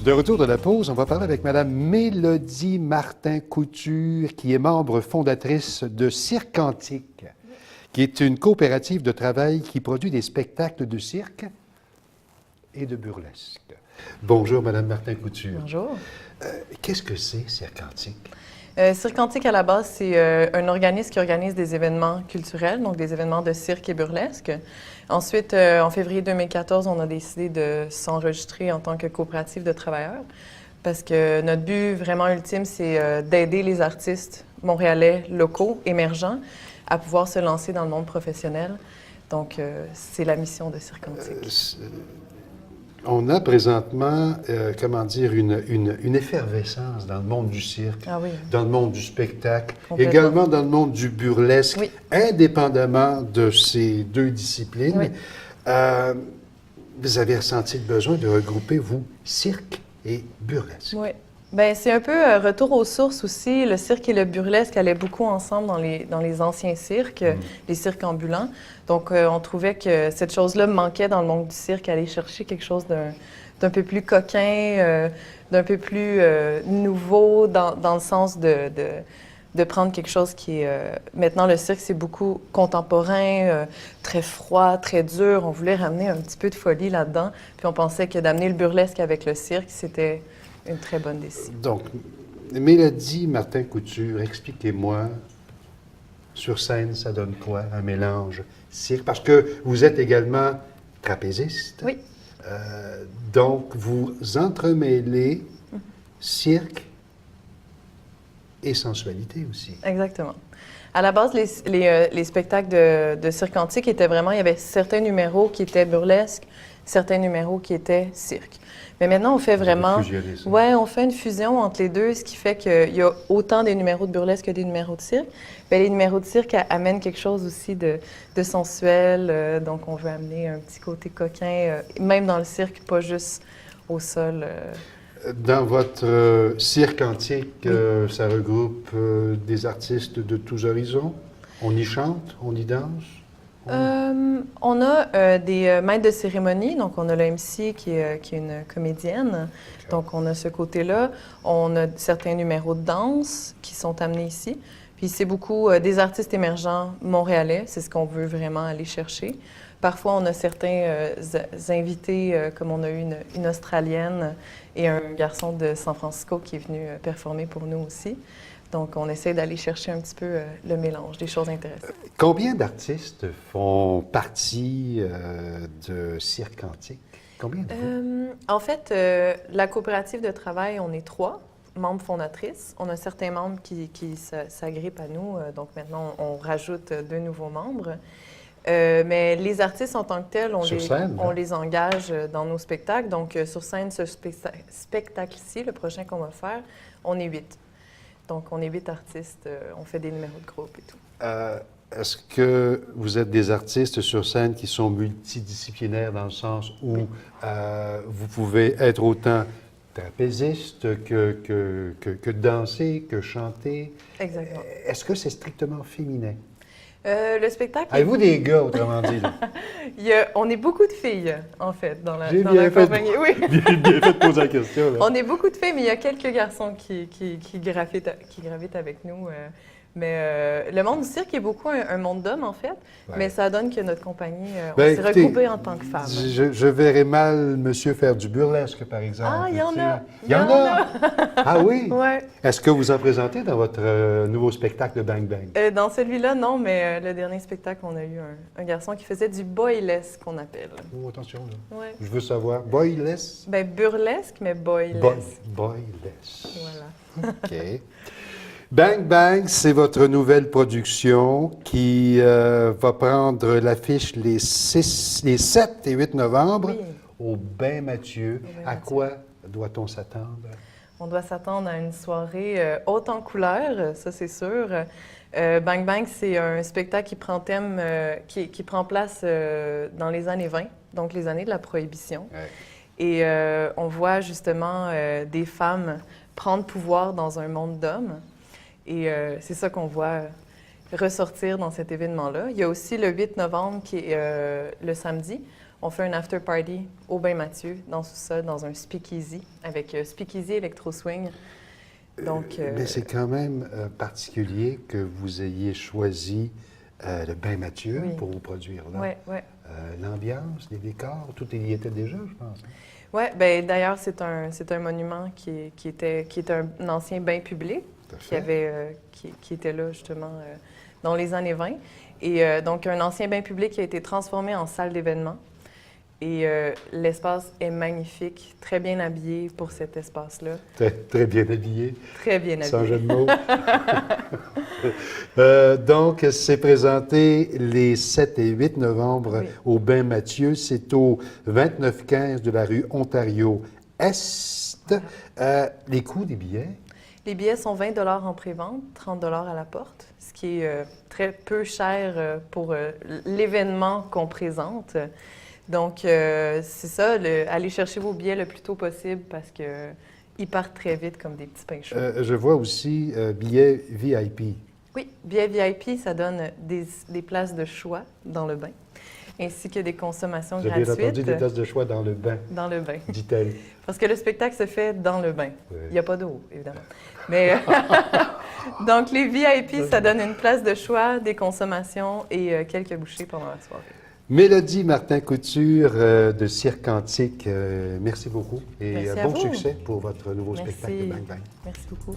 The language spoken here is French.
De retour de la pause, on va parler avec Mme Mélodie Martin-Couture, qui est membre fondatrice de Cirque Antique, qui est une coopérative de travail qui produit des spectacles de cirque et de burlesque. Bonjour, Mme Martin-Couture. Bonjour. Qu'est-ce que c'est, Cirque Antique? Cirque Antique, à la base, c'est un organisme qui organise des événements culturels, donc des événements de cirque et burlesque. Ensuite, en février 2014, on a décidé de s'enregistrer en tant que coopérative de travailleurs parce que notre but vraiment ultime, c'est d'aider les artistes montréalais locaux, émergents, à pouvoir se lancer dans le monde professionnel. Donc, c'est la mission de Cirque Antique. On a présentement, une effervescence dans le monde du cirque, dans le monde du spectacle, également dans le monde du burlesque, indépendamment de ces deux disciplines. Vous avez ressenti le besoin de regrouper, vous, cirque et burlesque. Oui. Bien, c'est un peu retour aux sources aussi. Le cirque et le burlesque allaient beaucoup ensemble dans les anciens cirques, les cirques ambulants. Donc, on trouvait que cette chose-là manquait dans le monde du cirque, aller chercher quelque chose d'un peu plus coquin, d'un peu plus nouveau, dans le sens de prendre quelque chose qui est... maintenant, le cirque, c'est beaucoup contemporain, très froid, très dur. On voulait ramener un petit peu de folie là-dedans. Puis on pensait que d'amener le burlesque avec le cirque, c'était une très bonne décision. Donc, Mélodie Martin-Couture, expliquez-moi, sur scène, ça donne quoi, un mélange cirque? Parce que vous êtes également trapéziste. Oui. Donc, vous entremêlez cirque et sensualité aussi. Exactement. À la base, les spectacles de Cirque Antique étaient vraiment... Il y avait certains numéros qui étaient burlesques, certains numéros qui étaient cirque. Mais maintenant, on fait vraiment... Oui, on fait une fusion entre les deux, ce qui fait qu'il y a autant des numéros de burlesque que des numéros de cirque. Bien, les numéros de cirque amènent quelque chose aussi de sensuel. Donc, on veut amener un petit côté coquin, même dans le cirque, pas juste au sol. Dans votre cirque antique, ça regroupe des artistes de tous horizons? On y chante? On y danse? On a des maîtres de cérémonie, donc on a le MC qui est une comédienne, donc on a ce côté-là. On a certains numéros de danse qui sont amenés ici. Puis c'est beaucoup des artistes émergents montréalais, c'est ce qu'on veut vraiment aller chercher. Parfois, on a certains invités, comme on a eu une Australienne et un garçon de San Francisco qui est venu performer pour nous aussi. Donc, on essaie d'aller chercher un petit peu le mélange, des choses intéressantes. Combien d'artistes font partie de Cirque Antique? Combien de vous? En fait, la coopérative de travail, on est 3 membres fondatrices. On a certains membres qui s'agrippent à nous. Donc, maintenant, on rajoute 2 nouveaux membres. Mais les artistes en tant que tels, on les engage dans nos spectacles. Donc, sur scène, ce spectacle-ci, le prochain qu'on va faire, on est 8. Donc, on est 8 artistes, on fait des numéros de groupe et tout. Est-ce que vous êtes des artistes sur scène qui sont multidisciplinaires dans le sens où vous pouvez être autant trapéziste que danser, que chanter? Exactement. Est-ce que c'est strictement féminin? Le spectacle... Avez-vous des gars, autrement dit? On est beaucoup de filles, en fait, dans la compagnie. Oui. Bien fait de poser la question. Là. On est beaucoup de filles, mais il y a quelques garçons qui gravitent avec nous. Mais le monde du cirque est beaucoup un monde d'hommes, en fait. Ouais. Mais ça donne que notre compagnie, on s'est regroupés en tant que femmes. Je verrais mal monsieur faire du burlesque, par exemple. Ah, il y en a! Il y en a! Ah oui? Oui. Est-ce que vous en présentez dans votre nouveau spectacle de Bang Bang? Dans celui-là, non, mais le dernier spectacle, on a eu un garçon qui faisait du boylesque, qu'on appelle. Oh, attention, là. Ouais. Je veux savoir. Boylesque? Bien, burlesque, mais boylesque. Boylesque. Voilà. OK. Bang Bang, c'est votre nouvelle production qui va prendre l'affiche les 7 et 8 novembre au Bain Mathieu. À quoi doit-on s'attendre? On doit s'attendre à une soirée haute en couleurs, ça c'est sûr. Bang Bang, c'est un spectacle qui prend thème, qui prend place dans les années 20, donc les années de la Prohibition. Ouais. Et on voit justement des femmes prendre pouvoir dans un monde d'hommes. Et c'est ça qu'on voit ressortir dans cet événement-là. Il y a aussi le 8 novembre, qui est le samedi. On fait un after party au Bain Mathieu, dans le sous-sol, dans un speakeasy, avec speakeasy électro swing. Donc, Mais c'est quand même particulier que vous ayez choisi le Bain Mathieu Oui. pour vous produire là. oui, oui. L'ambiance, les décors, tout y était déjà, je pense. Oui, bien d'ailleurs, c'est un monument qui était un ancien bain public Tout à qui, fait. qui était là justement dans les années 20. Et donc, un ancien bain public qui a été transformé en salle d'événement. Et l'espace est magnifique, très bien habillé pour cet espace-là. Très, très bien habillé, Très bien habillé. sans jeu de mots. Donc, c'est présenté les 7 et 8 novembre Oui. au Bain Mathieu. C'est au 2915 de la rue Ontario-Est. Les coûts des billets? Les billets sont 20 en pré-vente, 30 à la porte, ce qui est très peu cher pour l'événement qu'on présente. Donc, c'est ça, allez chercher vos billets le plus tôt possible parce qu'ils partent très vite comme des petits pains chauds. Je vois aussi billets VIP. Oui, billets VIP, ça donne des places de choix dans le bain, ainsi que des consommations J'ai bien gratuites entendu des places de choix dans le bain, dans le bain. dit-elle. Parce que le spectacle se fait dans le bain. Oui. Il n'y a pas d'eau, évidemment. Mais donc, les VIP, ça donne une place de choix, des consommations et quelques bouchées pendant la soirée. Mélodie Martin-Couture de Cirque Antique, merci beaucoup et Merci à bon vous. succès pour votre nouveau Merci. spectacle de Bang Bang. Merci beaucoup.